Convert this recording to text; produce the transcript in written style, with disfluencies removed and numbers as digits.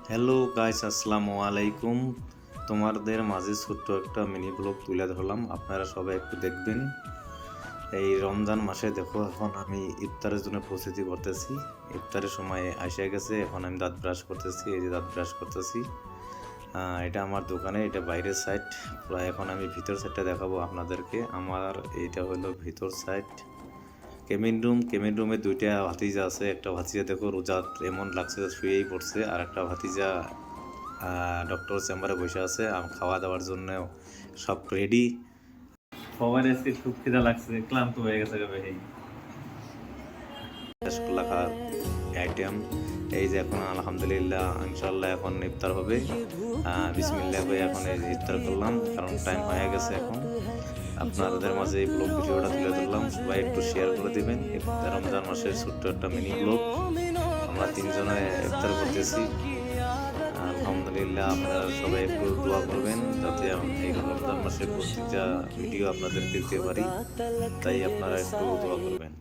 Hello guys, আসসালামু আলাইকুম। তোমাদের মাঝে ছোট্ট একটা মিনি ব্লগ তুলে ধরলাম, আপনারা সবাই একটু দেখবেন। এই রমজান মাসে দেখো, এখন আমি ইফতারের জন্য প্রস্তুতি করতেছি। ইফতারের সময় আসে গেছে, এখন আমি দাঁত ব্রাশ করতেছি। এই যে দাঁত ব্রাশ করতেছি, এটা আমার দোকানে, এটা বাইরের সাইড। প্রায় এখন আমি ভিতর সাইডটা দেখাবো আপনাদেরকে। আমার এইটা হলো ভিতর সাইড। কেমিন রুমে দুইটা ভাতিজা আছে। একটা ভাতিজা দেখো রোজা এমন লাগছে শুয়েই পড়ছে, আর একটা ভাতিজা ডক্টর চেম্বারে বসে আছে খাওয়া দাওয়ার জন্য সব রেডি। সবার এসে খুব খিদা লাগছে, ক্লান্ত হয়ে গেছে ভাই। লেখা আইটেম এই যে এখন আলহামদুলিল্লাহ ইনশাল্লাহ এখন ইফতার হবে। বিসমিল্লাহ ভাই এখন এই যে ইফতার করলাম, কারণ টাইম হয়ে গেছে। এখন আপনাদের মাঝে এই ব্লগ ভিডিওটা তুলে ধরলাম, সবাই একটু শেয়ার করে দিবেন। রমজান মাসের ছোট্ট একটা মিনি ব্লগ, আমরা তিনজনে ইফতার করতেছি। আলহামদুলিল্লাহ আপনারা সবাই একটু দোয়া করবেন, যাতে এই রমজান মাসের প্রতিটা ভিডিও আপনাদেরকে দিতে পারি, তাই আপনারা একটু দোয়া করবেন।